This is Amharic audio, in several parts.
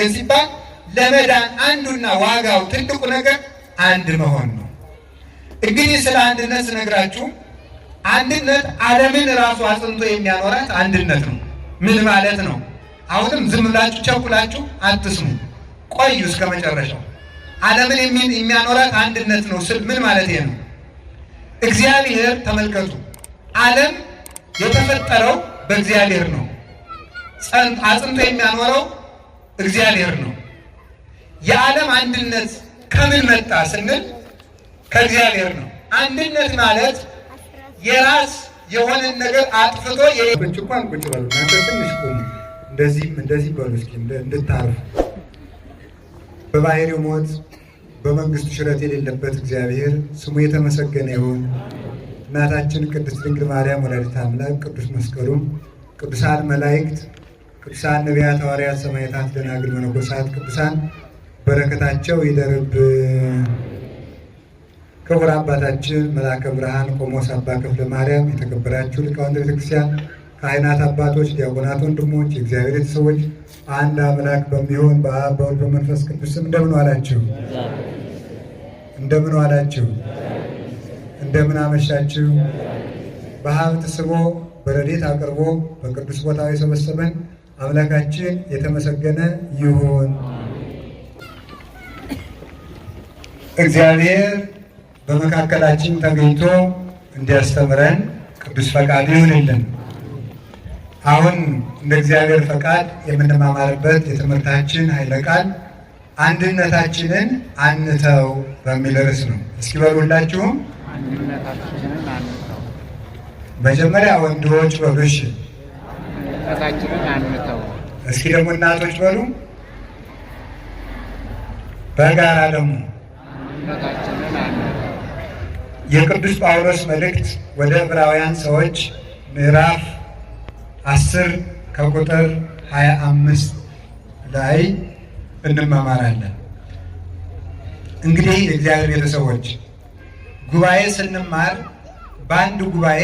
ያስፈልገን ሲባል ለመዳን አንዱና ዋጋው ትልቁ ነገር አንድ መሆን ነው። እንግዲህ ስለ አንድነት ስነግራችሁ አንድነት ዓለምን ራሱ አጽንቶ የሚያኖራት አንድነት ነው። ምን ማለት ነው? አሁንም ዝም ብላችሁ ቸኩላችሁ አትስሙ፣ ቆዩ እስከ መጨረሻው። ዓለምን የሚያኖራት አንድነት ነው ስል ምን ማለት ነው? እግዚአብሔር ተመልከቱ፣ ዓለም የተፈጠረው በእግዚአብሔር ነው። አጽንቶ የሚያኖረው እግዚአብሔር ነው። የዓለም አንድነት ከምን መጣ ስንል ከእግዚአብሔር ነው። አንድነት ማለት የራስ የሆነን ነገር አጥፍቶ እንኳን ቁጭ በሉ እናንተ ትንሽ ቆሙ። እንደዚህ በሉ እስኪ እንድታርፉ። በባህሪው ሞት በመንግስቱ ሽረት የሌለበት እግዚአብሔር ስሙ የተመሰገነ ይሁን። እናታችን ቅድስት ድንግል ማርያም ወላዲተ አምላክ፣ ቅዱስ መስቀሉም፣ ቅዱሳን መላእክት፣ ቅዱሳን ነቢያት፣ ሐዋርያት፣ ሰማዕታት፣ ደናግል፣ መነኮሳት ቅዱሳን በረከታቸው ይደርብ። ክቡር አባታችን መልአከ ብርሃን ቆሞስ አባ ክፍለ ማርያም፣ የተከበራችሁ ሊቃውንተ ቤተክርስቲያን፣ ካህናት አባቶች፣ ዲያቆናት ወንድሞች፣ የእግዚአብሔር ቤተሰቦች አንድ አምላክ በሚሆን በአብ በወልድ በመንፈስ ቅዱስ ስም እንደምን ዋላችሁ? እንደምን ዋላችሁ? እንደምን አመሻችሁ? በሀብት ስቦ በረድኤት አቅርቦ በቅዱስ ቦታው የሰበሰበን አምላካችን የተመሰገነ ይሁን። እግዚአብሔር በመካከላችን ተገኝቶ እንዲያስተምረን ቅዱስ ፈቃዱ ይሁንልን። አሁን እንደ እግዚአብሔር ፈቃድ የምንማማርበት የትምህርታችን ኃይለ ቃል አንድነታችንን አንተው በሚል ርዕስ ነው። እስኪ በሉላችሁም አንድነታችንን አንተው። መጀመሪያ ወንዶች በሉ እሺ፣ አንድነታችንን አንተው። እስኪ ደግሞ እናቶች በሉ፣ በጋራ ደግሞ አንድነታችንን አንተው። የቅዱስ ጳውሎስ መልእክት ወደ ዕብራውያን ሰዎች ምዕራፍ 10 ከቁጥር 25 ላይ እንማማራለን። እንግዲህ የእግዚአብሔር ቤተሰቦች ጉባኤ ስንማር በአንድ ጉባኤ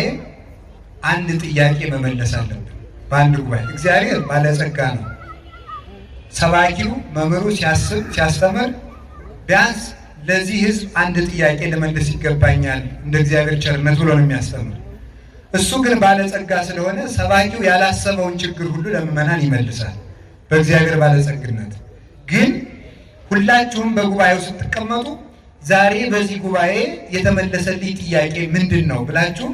አንድ ጥያቄ መመለስ አለብን። በአንድ ጉባኤ እግዚአብሔር ባለጸጋ ነው። ሰባኪው መምህሩ ሲያስተምር ቢያንስ ለዚህ ሕዝብ አንድ ጥያቄ ለመለስ ይገባኛል እንደ እግዚአብሔር ቸርነት ብሎ ነው የሚያስተምር። እሱ ግን ባለጸጋ ስለሆነ ሰባኪው ያላሰበውን ችግር ሁሉ ለምዕመናን ይመልሳል በእግዚአብሔር ባለጸግነት። ግን ሁላችሁም በጉባኤው ስትቀመጡ ዛሬ በዚህ ጉባኤ የተመለሰልኝ ጥያቄ ምንድን ነው ብላችሁ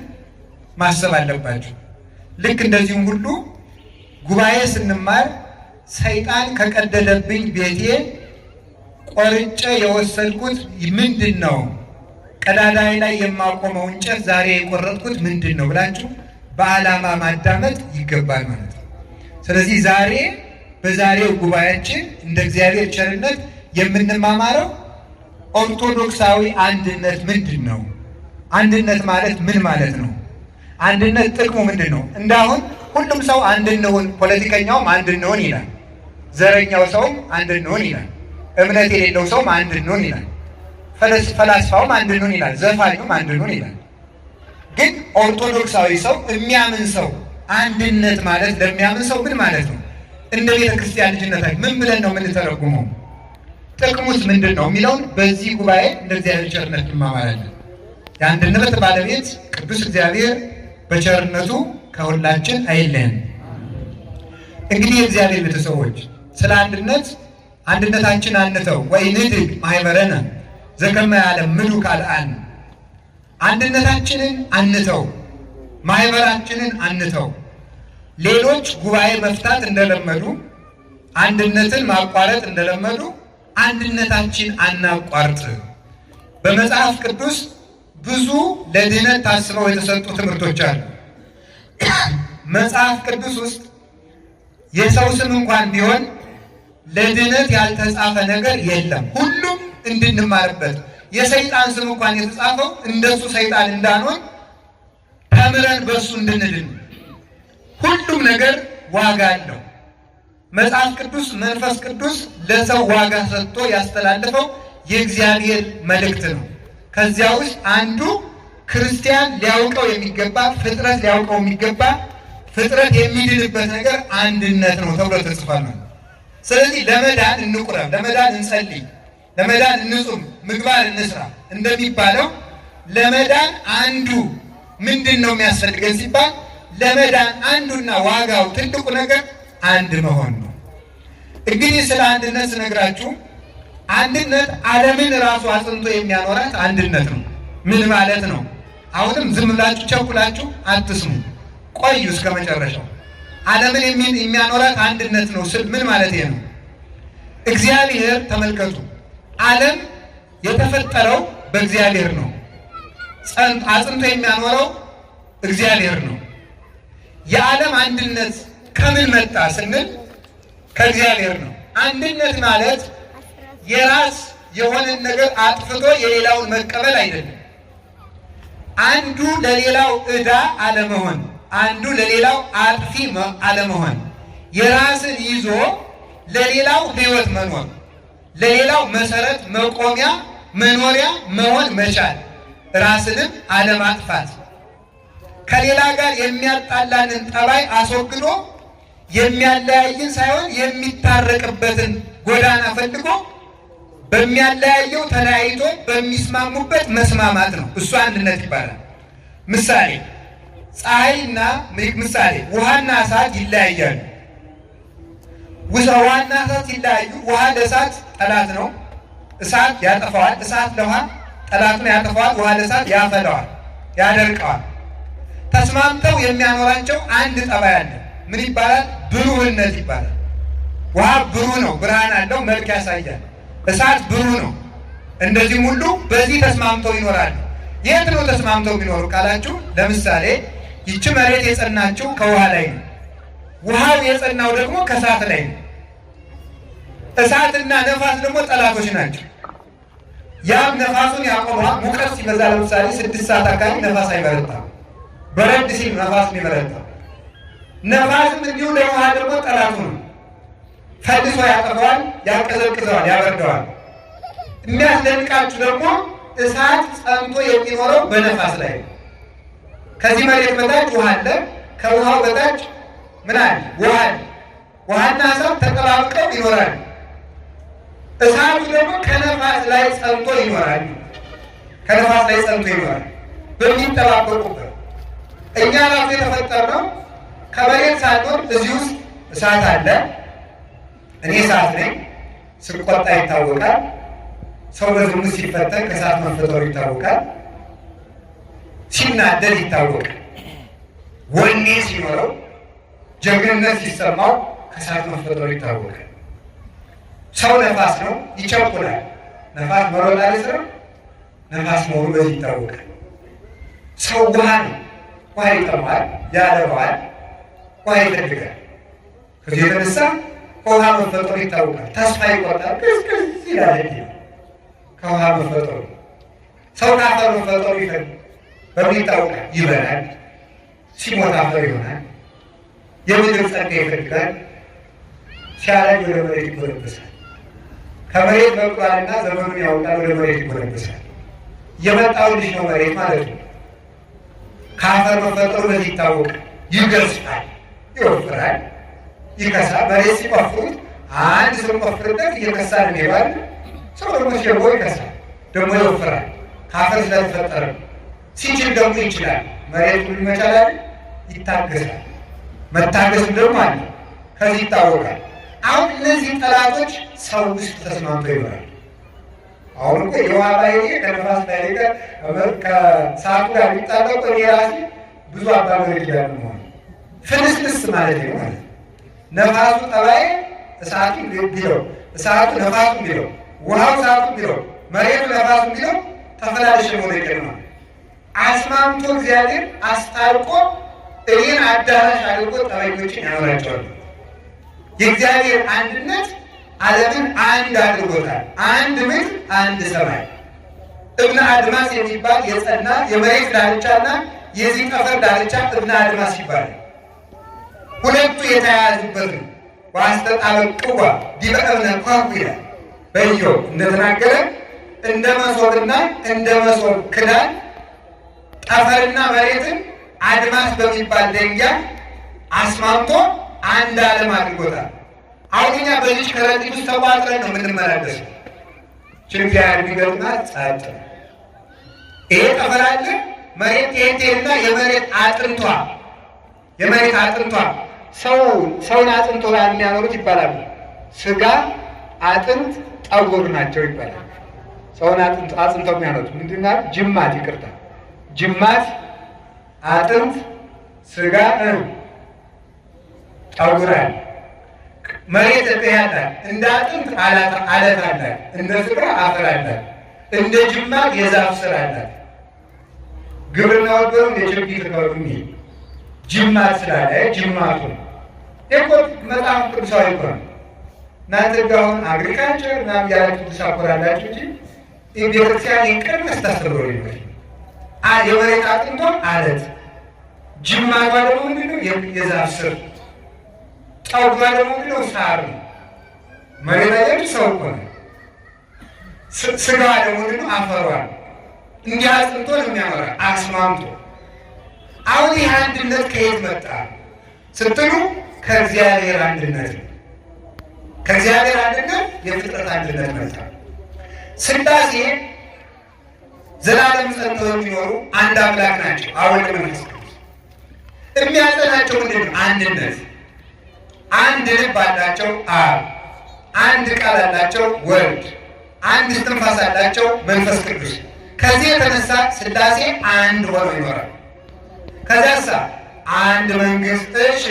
ማሰብ አለባችሁ። ልክ እንደዚሁም ሁሉ ጉባኤ ስንማር ሰይጣን ከቀደደብኝ ቤቴ ቆርጬ የወሰድኩት ምንድን ነው? ቀዳዳይ ላይ የማቆመው እንጨት ዛሬ የቆረጥኩት ምንድን ነው ብላችሁ በዓላማ ማዳመጥ ይገባል ማለት ነው። ስለዚህ ዛሬ በዛሬው ጉባኤያችን እንደ እግዚአብሔር ቸርነት የምንማማረው ኦርቶዶክሳዊ አንድነት ምንድን ነው? አንድነት ማለት ምን ማለት ነው? አንድነት ጥቅሙ ምንድን ነው? እንዳሁን ሁሉም ሰው አንድ እንሁን፣ ፖለቲከኛውም አንድ እንሁን ይላል፣ ዘረኛው ሰውም አንድ እንሁን ይላል፣ እምነት የሌለው ሰውም አንድ እንሁን ይላል፣ ፈላስፋውም አንድ እንሁን ይላል፣ ዘፋኙም አንድ እንሁን ይላል። ግን ኦርቶዶክሳዊ ሰው የሚያምን ሰው አንድነት ማለት ለሚያምን ሰው ምን ማለት ነው? እንደ ቤተ ክርስቲያን ልጅነታችን ምን ብለን ነው የምንተረጉመው? ጥቅሙስ ምንድን ነው የሚለውን በዚህ ጉባኤ እንደ እግዚአብሔር ቸርነት እንማማራለን። የአንድነት ባለቤት ቅዱስ እግዚአብሔር በቸርነቱ ከሁላችን አይለየን። እንግዲህ የእግዚአብሔር ቤተሰቦች ስለ አንድነታችን አንተው ወኢንድግ ማኅበረነ ዘከመ ያለምዱ ካልአን፣ አንድነታችንን አንተው፣ ማኅበራችንን አንተው። ሌሎች ጉባኤ መፍታት እንደለመዱ፣ አንድነትን ማቋረጥ እንደለመዱ አንድነታችን አናቋርጥ። በመጽሐፍ ቅዱስ ብዙ ለድህነት ታስበው የተሰጡ ትምህርቶች አሉ። መጽሐፍ ቅዱስ ውስጥ የሰው ስም እንኳን ቢሆን ለድህነት ያልተጻፈ ነገር የለም። ሁሉም እንድንማርበት። የሰይጣን ስም እንኳን የተጻፈው እንደሱ ሰይጣን እንዳንሆን ተምረን በሱ እንድንድን። ሁሉም ነገር ዋጋ አለው። መጽሐፍ ቅዱስ መንፈስ ቅዱስ ለሰው ዋጋ ሰጥቶ ያስተላለፈው የእግዚአብሔር መልእክት ነው። ከዚያ ውስጥ አንዱ ክርስቲያን ሊያውቀው የሚገባ ፍጥረት ሊያውቀው የሚገባ ፍጥረት የሚድንበት ነገር አንድነት ነው ተብሎ ተጽፏል። ስለዚህ ለመዳን እንቁረብ፣ ለመዳን እንጸልይ፣ ለመዳን እንጹም፣ ምግባር እንስራ እንደሚባለው ለመዳን አንዱ ምንድን ነው የሚያስፈልገን ሲባል ለመዳን አንዱና ዋጋው ትልቁ ነገር አንድ መሆን ነው። እንግዲህ ስለ አንድነት ስነግራችሁ አንድነት ዓለምን ራሱ አጽንቶ የሚያኖራት አንድነት ነው። ምን ማለት ነው? አሁንም ዝም ብላችሁ ቸኩላችሁ አትስሙ፣ ቆዩ እስከ መጨረሻው። ዓለምን የሚያኖራት አንድነት ነው ስል ምን ማለት ነው? እግዚአብሔር ተመልከቱ፣ ዓለም የተፈጠረው በእግዚአብሔር ነው። አጽንቶ የሚያኖረው እግዚአብሔር ነው። የዓለም አንድነት ከምን መጣ ስንል ከእግዚአብሔር ነው። አንድነት ማለት የራስ የሆነን ነገር አጥፍቶ የሌላውን መቀበል አይደለም። አንዱ ለሌላው ዕዳ አለመሆን፣ አንዱ ለሌላው አጥፊ አለመሆን፣ የራስን ይዞ ለሌላው ሕይወት መኖር፣ ለሌላው መሰረት መቆሚያ መኖሪያ መሆን መቻል፣ ራስንም አለማጥፋት፣ ከሌላ ጋር የሚያጣላንን ጠባይ አስወግዶ የሚያለያይን ሳይሆን የሚታረቅበትን ጎዳና ፈልጎ በሚያለያየው ተለያይቶ በሚስማሙበት መስማማት ነው። እሱ አንድነት ይባላል። ምሳሌ ውሃና እሳት ይለያያሉ። ውሃና እሳት ሲለያዩ ውሃ ለእሳት ጠላት ነው፣ እሳት ያጠፋዋል። እሳት ለውሃ ጠላቱን ያጠፋዋል። ውሃ ለእሳት ያፈለዋል፣ ያደርቀዋል። ተስማምተው የሚያኖራቸው አንድ ጠባይ አለ። ምን ይባላል? ብሩህነት ይባላል። ውሃ ብሩህ ነው፣ ብርሃን አለው፣ መልክ ያሳያል። እሳት ብሩህ ነው። እንደዚህም ሁሉ በዚህ ተስማምተው ይኖራሉ። የት ነው ተስማምተው የሚኖሩ ካላችሁ፣ ለምሳሌ ይቺ መሬት የጸናችው ከውሃ ላይ ነው። ውሃው የጸናው ደግሞ ከእሳት ላይ ነው። እሳትና ነፋስ ደግሞ ጠላቶች ናቸው። ያም ነፋሱን ያቆመዋል። ሙቀት ሲበዛ ለምሳሌ 6 ሰዓት አካባቢ ነፋስ አይበረታም። በረድ ሲል ነፋስ ይበረታል። ነፋስም እንዲሁ ለውሃ ደግሞ ጠላቱ ነው። ፈልሶ ያጠፈዋል፣ ያቀዘቅዘዋል፣ ያበርደዋል። የሚያስደንቃችሁ ደግሞ እሳት ጸንቶ የሚኖረው በነፋስ ላይ ነው። ከዚህ መሬት በታች ውሃ አለ፣ ከውሃው በታች ምን አለ? ውሃ አለ። ውሃና እሳት ተጠባብቀው ይኖራሉ። እሳቱ ደግሞ ከነፋስ ላይ ጸንቶ ይኖራል። ከነፋስ ላይ ጸንቶ ይኖራል በሚጠባበቁበት። እኛ ራሱ የተፈጠርነው ከመሬት ሳንሆን እዚህ ውስጥ እሳት አለ። እኔ እሳት ነኝ፣ ስቆጣ ይታወቃል። ሰው በዝሙት ሲፈተን ከእሳት መፈጠሩ ይታወቃል። ሲናደድ ይታወቃል። ወኔ ሲኖረው ጀግንነት ሲሰማው ከእሳት መፈጠሩ ይታወቃል። ሰው ነፋስ ነው፣ ይቸኩላል። ነፋስ መሮጥ አይስርም፣ ነፋስ መሆኑ በዚህ ይታወቃል። ሰው ውሃ ነው፣ ውሃ ይጠማል፣ ያለባል፣ ውሃ ይፈልጋል። ከዚህ የተነሳ ከውሃ መፈጠሩ ይታወቃል። ተስፋ ይቆርጣል፣ ቅዝቅዝ ይላል። ከውሃ መፈጠሩ ሰው ከአፈር መፈጠሩ በምን ይታወቃል? ይበላል፣ ሲሞት አፈር ይሆናል። የምድር ጸጋ ይፈልጋል፣ ሲያረጅ ወደ መሬት ይጎለበሳል። ከመሬት በቅሏልና ዘመኑን ያውቃል፣ ወደ መሬት ይጎለበሳል። የመጣው ልጅ ነው መሬት ማለት ነው። ከአፈር መፈጠሩ በዚህ ይታወቃል። ይገዝፋል፣ ይወፍራል፣ ይከሳል። መሬት ሲቆፍሩት አንድ ሰው ቆፍርበት እየከሳ ነው ይባል። ሰው ደግሞ ሲገቦ ይከሳል፣ ደግሞ ይወፍራል። ከአፈር ስለተፈጠረ ሲችል ደግሞ ይችላል። መሬት ሁሉ ይመቻላል፣ ይታገሳል። መታገስም ደግሞ አለ፣ ከዚህ ይታወቃል። አሁን እነዚህ ጠላቶች ሰው ውስጥ ተስማምተው ይኖራል። አሁን እኮ የውሃ ባሕሪ ከነፋስ ባሕሪ ጋር ከእሳቱ ጋር የሚጣበቁ የራሴ ብዙ አባገር ጋር መሆን ፍልስልስ ማለት ነው ማለት ነፋሱ ጠባይ እሳቱ ቢለው፣ እሳቱ ነፋሱ ቢለው፣ ውሃው እሳቱ ቢለው፣ መሬቱ ነፋሱ ቢለው ተፈላልሽ ሆነ ይቀርማል። አስማምቶ እግዚአብሔር አስታርቆ እኔን አዳራሽ አድርጎ ጠበኞችን ያኖራቸዋል። የእግዚአብሔር አንድነት ዓለምን አንድ አድርጎታል። አንድ ምድር፣ አንድ ሰማይ። እብነ አድማስ የሚባል የጸና የመሬት ዳርቻና የዚህ ጠፈር ዳርቻ እብነ አድማስ ይባላል። ሁለቱ የተያያዙበት ነው። ዋስተጣበቅዋ ዲበ እብነ ኮኩ ይላል በኢዮብ እንደተናገረ እንደ መሶብና እንደ መሶብ ክዳን ጠፈርና መሬትን አድማስ በሚባል ደንጊያ አስማምቶ አንድ ዓለም አድርጎታል። አሁን እኛ በዚህ ከረጢት ውስጥ ተቋጥረን ነው የምንመላለሰው። ችግር ቢገጥማት ጸጥ ይሄ ጠፈራለ መሬት ይሄና የመሬት አጥንቷ ሰውን አጥንቶ የሚያኖሩት ይባላሉ። ስጋ፣ አጥንት፣ ጠጉር ናቸው ይባላል። ሰውን አጥንተው የሚያኖሩት ምንድን ነው? ጅማት፣ ይቅርታ፣ ጅማት፣ አጥንት፣ ስጋ፣ ጠጉር አለ። መሬት ያለ እንደ አጥንት አለት አለ፣ እንደ ስጋ አፈር አለ፣ እንደ ጅማት የዛፍ ስር አለ። ግብርና ወደው የችግር ነው ጅማት ስላለ ጅማቱ እኮ መጽሐፍ ቅዱሳዊ እኮ ነው። እናንተ ጋር አሁን አግሪካልቸር ምናምን ያላችሁ ትሳኮራላችሁ እንጂ ቤተክርስቲያን ይቅር መስታስተብሮ ይሆናል። የመሬት አጥንቶ አለት፣ ጅማቷ ደግሞ ምንድነው? የዛፍ ስር፣ ጠጉሯ ደግሞ ምንድነው? ሳር ነው። መሬት ላይ ሰው እኮ ነው። ስጋዋ ደግሞ ምንድነው? አፈሯ። እንዲህ አጥንቶ ነው የሚያመራ አስማምቶ። አሁን ይህ አንድነት ከየት መጣ ስትሉ ከእግዚአብሔር አንድነት ነው። ከእግዚአብሔር አንድነት የፍጥረት አንድነት መጣ። ሥላሴ ዘላለም ጸንተው የሚኖሩ አንድ አምላክ ናቸው። አብ ወልድ መንፈስ ቅዱስ። የሚያጸናቸው ምንድን ነው? አንድነት። አንድ ልብ አላቸው አብ፣ አንድ ቃል አላቸው ወልድ፣ አንድ እስትንፋስ አላቸው መንፈስ ቅዱስ። ከዚህ የተነሳ ሥላሴ አንድ ሆነው ይኖራል። ከዚያሳ አንድ መንግስት፣ እሺ፣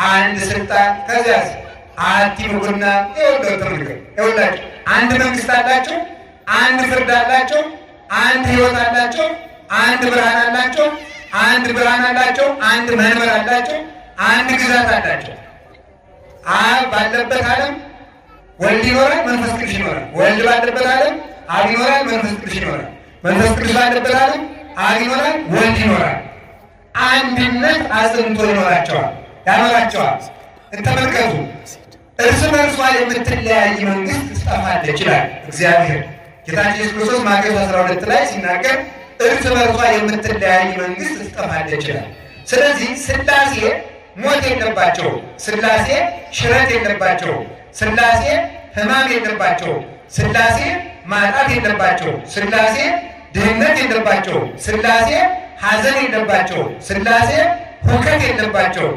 አንድ ስልጣን፣ ከዚያስ አቲሙና ይኸውላችሁ አንድ መንግስት አላቸው፣ አንድ ፍርድ አላቸው፣ አንድ ህይወት አላቸው፣ አንድ ብርሃን አላቸው፣ አንድ ብርሃን አላቸው፣ አንድ መንበር አላቸው፣ አንድ ግዛት አላቸው። አብ ባለበት ዓለም ወልድ ይኖራል፣ መንፈስ ቅዱስ ይኖራል። ወልድ ባለበት ዓለም አብ ይኖራል፣ መንፈስ ቅዱስ ይኖራል። መንፈስ ቅዱስ ባለበት ዓለም አብ ይኖራል፣ ወልድ ይኖራል። አንድነት አጽንቶ ያኖራቸዋል። ተመልከቱ፣ እርስ በርሷ የምትለያይ መንግስት ትጠፋለች ይላል እግዚአብሔር። ጌታችን ኢየሱስ ክርስቶስ ማቴዎስ 12 ላይ ሲናገር እርስ በርሷ የምትለያይ መንግስት ትጠፋለች ይላል። ስለዚህ ሥላሴ ሞት የለባቸው፣ ሥላሴ ሽረት የለባቸው፣ ሥላሴ ሕማም የለባቸው፣ ሥላሴ ማጣት የለባቸው፣ ሥላሴ ድህነት የለባቸው፣ ሥላሴ ሐዘን የለባቸው፣ ሥላሴ ሁከት የለባቸው።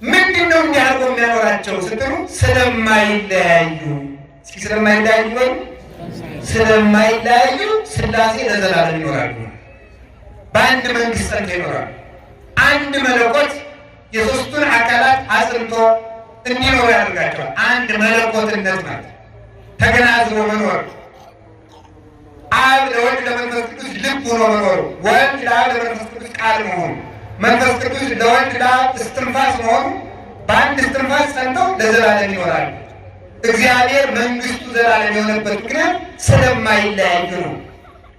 ምንድን ነው እንዲያርጎ የሚያኖራቸው ስትሉ ስለማይለያዩ። እስኪ ስለማይለያዩ በሉ። ስለማይለያዩ ሥላሴ ለዘላለም ይኖራሉ። በአንድ መንግስት ጸንተው ይኖራሉ። አንድ መለኮት የሦስቱን አካላት አጽንቶ እንዲኖሩ ያደርጋቸዋል። አንድ መለኮትነት ማለት ተገናዝቦ መኖር። አብ ለወልድ ለመንፈስ ቅዱስ ልብ ሆኖ መኖሩ፣ ወልድ ለአብ ለመንፈስ ቅዱስ ቃል መሆኑ፣ መንፈስ ቅዱስ ለወልድ ለአብ እስትንፋስ መሆኑ፣ በአንድ እስትንፋስ ጸንተው ለዘላለም ይኖራሉ። እግዚአብሔር መንግስቱ ዘላለም የሆነበት ምክንያት ስለማይለያዩ ነው።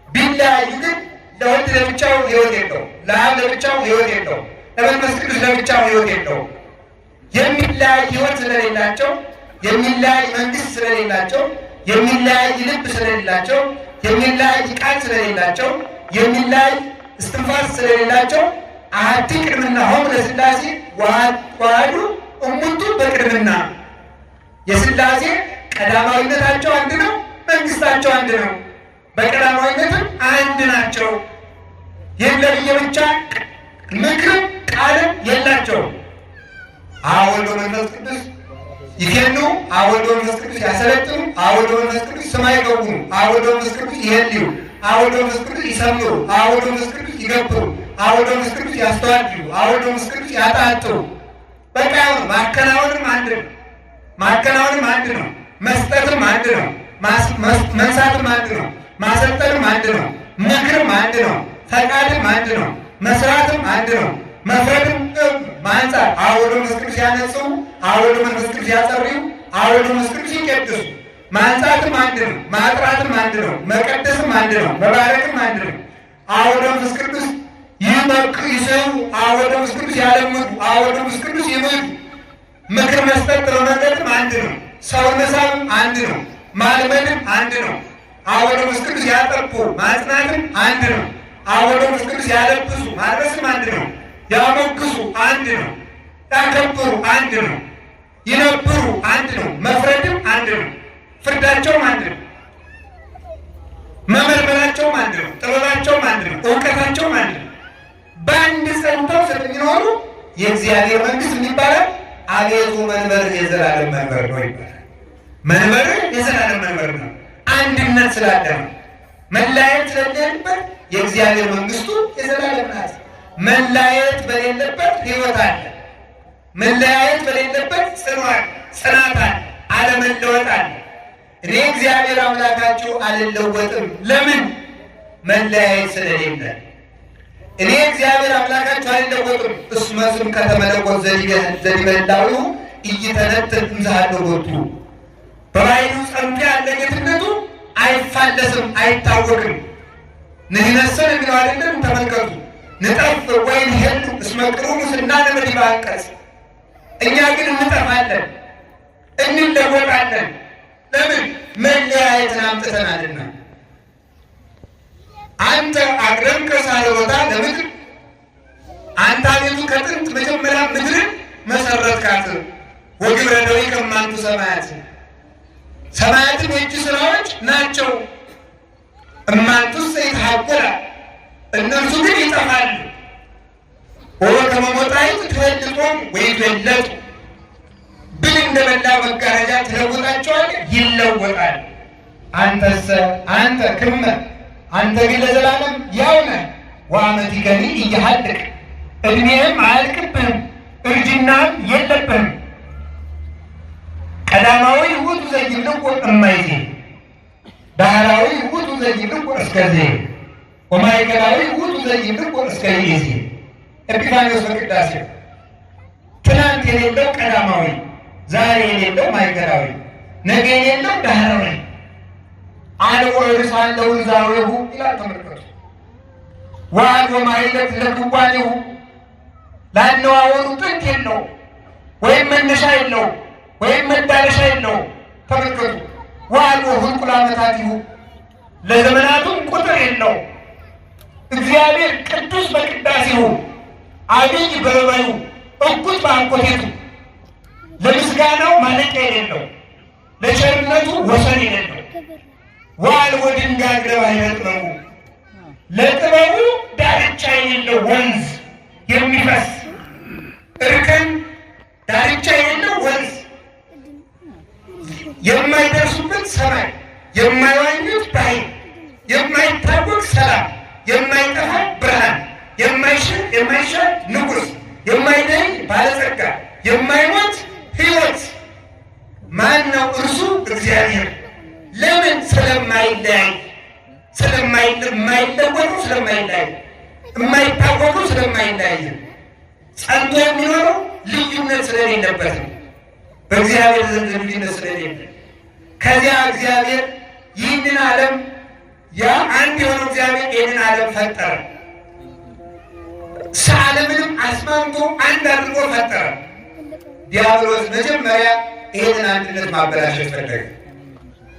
ቢለያዩ ግን ለወልድ ለብቻው ሕይወት የለው፣ ለአብ ለብቻው ሕይወት የለው፣ ለመንፈስ ቅዱስ ለብቻው ሕይወት የለው። የሚለያይ ሕይወት ስለሌላቸው፣ የሚለያይ መንግስት ስለሌላቸው፣ የሚለያይ ልብ ስለሌላቸው፣ የሚለያይ ቃል ስለሌላቸው፣ የሚለያይ እስትንፋስ ስለሌላቸው አሐቲ ቅድምና ሆሙ ለሥላሴ ዋሕዱ እሙንቱ በቅድምና። የሥላሴ ቀዳማዊነታቸው አንድ ነው፣ መንግስታቸው አንድ ነው። በቀዳማዊነትም አንድ ናቸው። ይህን ለየብቻ ምክርም ቃልም የላቸውም። አብ ወልድ መንፈስ ቅዱስ ይኬኑ፣ አብ ወልድ መንፈስ ቅዱስ ያሰለጥኑ፣ አብ ወልድ መንፈስ ቅዱስ ስማ ይገቡኑ፣ አብ ወልድ መንፈስ ቅዱስ ይሄልዩ፣ አብ ወልድ መንፈስ ቅዱስ ይሰምሩ፣ አብ ወልድ መንፈስ ቅዱስ ይገብሩ፣ አብ ወልድ መንፈስ ቅዱስ ያስተዋድዱ፣ አብ ወልድ መንፈስ ቅዱስ ያጣጡ። በቃ ማከናወንም አንድ ነው። ማከናወንም አንድ ነው። መስጠትም አንድ ነው። መንሳትም አንድ ነው። ማሰልጠንም አንድ ነው። ምክርም አንድ ነው። ፈቃድም አንድ ነው። መስራትም አንድ ነው። መፍረድም ማንጻት። አብ ወልድ መንፈስ ቅዱስ ያነጹ፣ አብ ወልድ መንፈስ ቅዱስ ያጸርዩ፣ አብ ወልድ መንፈስ ቅዱስ ይቀድሱ። ማንጻትም አንድ ነው። ማጥራትም አንድ ነው። መቀደስም አንድ ነው። መባረክም አንድ ነው። አብ ወልድ መንፈስ ቅዱስ ይመክሩ ይሰሩ፣ አብ ወልድ መንፈስ ቅዱስ ያለምዱ፣ አብ ወልድ መንፈስ ቅዱስ ይምዱ። ምክር መስጠት በመንገድም አንድ ነው። ሰው መሳብም አንድ ነው። ማልመድም አንድ ነው። አብ ወልድ መንፈስ ቅዱስ ያጠርቁ፣ ማጽናትም አንድ ነው። አብ ወልድ መንፈስ ቅዱስ ያለብሱ፣ ማልበስም አንድ ነው። ያሞግሱ አንድ ነው። ያከብሩ አንድ ነው። ይነብሩ አንድ ነው። መፍረድም አንድ ነው። ፍርዳቸውም አንድ ነው። መመርመራቸውም አንድ ነው። ጥበባቸውም አንድ ነው። እውቀታቸውም አንድ ነው። በአንድ ጸንተው ስለሚኖሩ የእግዚአብሔር መንግስት የሚባለው አቤቱ መንበርህ የዘላለም መንበር ነው ይባላል። መንበርህ የዘላለም መንበር ነው። አንድነት ስላለ ነው። መለያየት ስለሌለበት የእግዚአብሔር መንግስቱ የዘላለም ናት። መለያየት በሌለበት ሕይወት አለ። መለያየት በሌለበት ጽናት አለ። አለመለወጥ አለ። እኔ እግዚአብሔር አምላካችሁ አልለወጥም። ለምን? መለያየት ስለሌለ። እኔ እግዚአብሔር አምላካችሁ አልለወጥም። እስመ ስም ከተመለኮት ዘዲበላዊሁ ኢይተነትን እምዛሃለወቱ በባሕርዩ ጸንቶ ያለ ጌትነቱ አይፋለስም፣ አይታወቅም። ንሕነሰ የሚለው አይደለም። ተመልከቱ። ንጠፍ ወይን ሄዱ እስመ ቅሩሙ ስናነ በዲበ አንቀጽ። እኛ ግን እንጠፋለን፣ እንለወጣለን። ለምን? መለያየትን አምጥተናልና። አንተ አቅደምከ ሳርወታ ለምድር፣ አንተ አቤቱ ከጥንት መጀመሪያ ምድርን መሰረትካት። ወግብረ ደዊከ እማንቱ ሰማያት፣ ሰማያትን የእጅ ስራዎች ናቸው። እማንቱሰ ይትሐጐላ፣ እነርሱ ግን ይጠፋሉ። ወበከመ ሞጣዕት ትበልጦሙ ወይትበለጡ፣ ብል እንደበላ መጋረጃ ትለውጣቸዋለህ፣ ይለወጣል። አንተሰ አንተ ክመ፣ አንተ ግን ለዘላለም ያው ነህ። ወአመቲከኒ ኢይሃልቅ፣ ዕድሜህም አያልቅብህም፣ እርጅናም የለብህም። ቀዳማዊ ውእቱ ዘይብልዎ እማይዜ፣ ዳህራዊ ውእቱ ዘይብልዎ እስከዜ፣ ወማእከላዊ ውእቱ ዘይብልዎ እስከ ይእዜ። ኤጲፋንዮስ በቅዳሴው ትናንት የሌለው ቀዳማዊ፣ ዛሬ የሌለው ማእከላዊ፣ ነገ የሌለው ዳህራዊ፣ አልቦ ርሳን ለውዛዊሁ ይላል። ተመልከቱ። ወአልቦ ማኅሌት ለክዋኔሁ፣ ለአነዋወሩ ጥንት የለው ወይም መነሻ የለው ወይም መዳረሻ የለው። ተመልከቱ። ወአልቦ ሁልቁ ለዓመታቲሁ፣ ለዘመናቱም ቁጥር የለው። እግዚአብሔር ቅዱስ በቅዳሴሁ፣ አብይ በበዩ፣ እኩት በአንኮቴቱ፣ ለምስጋናው ማለቂያ የሌለው፣ ለቸርነቱ ወሰን የሌለው። ወአልቦ ድንጋግረ ባሕረ ጥበቡ፣ ለጥበቡ ዳርቻ የሌለው ወንዝ የሚፈስ እርከን ዳርቻ የሌለው ወንዝ፣ የማይደርሱበት ሰማይ፣ የማይዋኙት ባሕር፣ የማይታወቅ ሰላም፣ የማይጠፋ ብርሃን፣ የማይሻር ንጉሥ፣ የማይደኝ ባለጸጋ፣ የማይሞት ሕይወት ማን ነው? እርሱ እግዚአብሔር። ለምን? ስለማይለያይ፣ የማይለወጡ ስለማይለያይ፣ የማይታወቁ ስለማይለያይ፣ ጸንቶ የሚኖረው ልዩነት ስለሌለበት ነው። በእግዚአብሔር ዘንድ ልዩነት ስለሌለ ከዚያ እግዚአብሔር ይህንን ዓለም አንድ የሆነው እግዚአብሔር ይህንን ዓለም ፈጠረ። ዓለምንም አስማምቶ አንድ አድርጎ ፈጠረ። ዲያብሎስ መጀመሪያ ይህንን አንድነት ማበላሸት ፈለገ።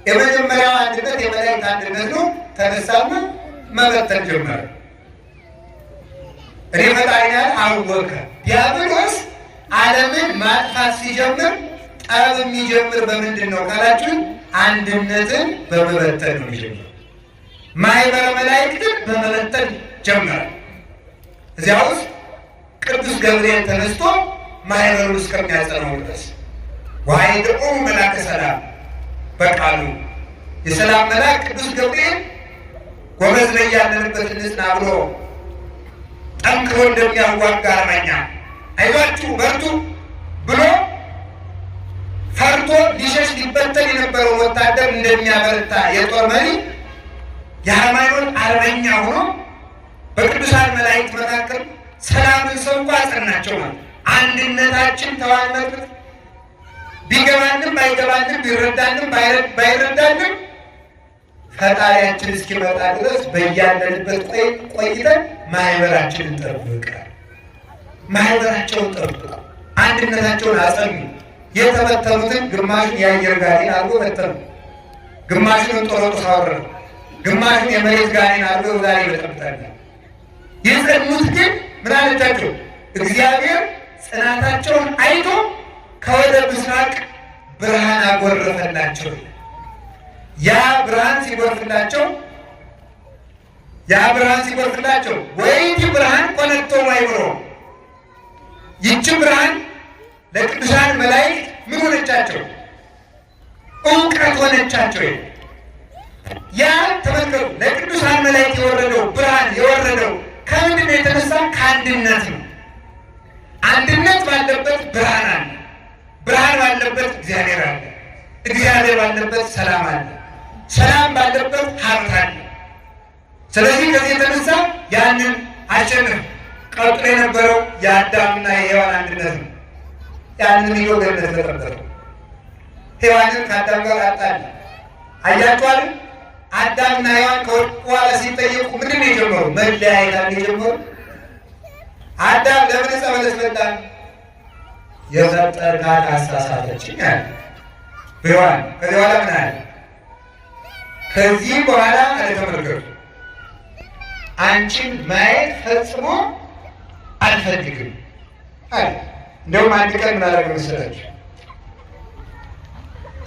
የመጀመሪያው አንድነት የመላእክት አንድነት ነው። ተነሳና መበተን ጀመረ። እኔ ፈጣሪ ነኝ አወቀ። ዲያብሎስ ዓለምን ማጥፋት ሲጀምር ጠብ የሚጀምር በምንድን ነው ካላችሁ፣ አንድነትን በመበተን ነው የሚጀምር። ማኅበረ መላእክትን በመበተን ጀመረ። እዚያ ውስጥ ቅዱስ ገብርኤል ተነስቶ ማኅበሩን እስከሚያጸናው ድረስ ወኃይልኦ መልአከ ሰላም፣ በቃሉ የሰላም መልአክ ቅዱስ ገብርኤል ጎበዝ ላይ ያለንበት እንጽና ብሎ ጠንክሮ እንደሚያዋጋ አርበኛ አይዟችሁ በርቱ ብሎ ፈርቶ ሊሸሽ ሊበተን የነበረው ወታደር እንደሚያበረታ የጦር መሪ የሃይማኖት አርበኛ ሆኖ በቅዱሳን መላእክት መካከል ሰላምን ሰብኮ አጸናቸው። ማለት አንድነታችን ተዋነቅት ቢገባንም ባይገባንም ቢረዳንም ባይረዳንም ፈጣሪያችን እስኪመጣ ድረስ በያለንበት ቆይተን ማኅበራችንን ጠብቀን ማኅበራቸውን ጠብቀው አንድነታቸውን አጸኑ። የተበተኑትን ግማሹን የአየር ጋኔን አድርጎ በተኑ፣ ግማሹን እንጦሮጦስ አወረዱ፣ ግማሹን የመሬት ጋኔን አድርጎ ዛሬ ይበጠብጣል። የጸኑት ግን ምን አለቻቸው? እግዚአብሔር ጽናታቸውን አይቶ ከወደ ምስራቅ ብርሃን አጎረፈላቸው። ያ ብርሃን ሲጎርፍላቸው ወይት ብርሃን ኮነቶሙ አይምሮ፣ ይህች ብርሃን ለቅዱሳን መላእክት ምን ሆነቻቸው? እውቀት ሆነቻቸው። ያ ተመልከቱ፣ ለቅዱሳን መላእክት የወረደው ብርሃን የወረደው ከምንድን ነው የተነሳ? ከአንድነት ነው። አንድነት ባለበት ብርሃን አለ። ብርሃን ባለበት እግዚአብሔር አለ። እግዚአብሔር ባለበት ሰላም አለ። ሰላም ባለበት ሀብት አለ። ስለዚህ ከዚህ የተነሳ ያንን አሸንፍ ቀጥሎ የነበረው የአዳምና የሔዋን አንድነት ነው። ያንን ይዞ ገነት ተጠበቀ። ሔዋንን ከአዳም ጋር አጣለ። አያችኋል? አዳምና ሔዋን ከወደቁ በኋላ ሲጠየቁ ምንድን ነው የጀመሩ? መለያየት አለ የጀመሩ። አዳም ለምን ዕፀ በለስ በላ? የፈጠርካት አሳሳተችኝ አለ ሔዋን። ከዚህ በኋላ ምን አለ? ከዚህ በኋላ ተመልከቱ፣ አንቺን ማየት ፈጽሞ አልፈልግም አለ። እንደውም አንድ ቀን ምን አደረገ መሰላችሁ?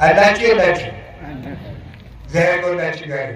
አላችሁ የላችሁ? እግዚአብሔር ከሁላችን ጋር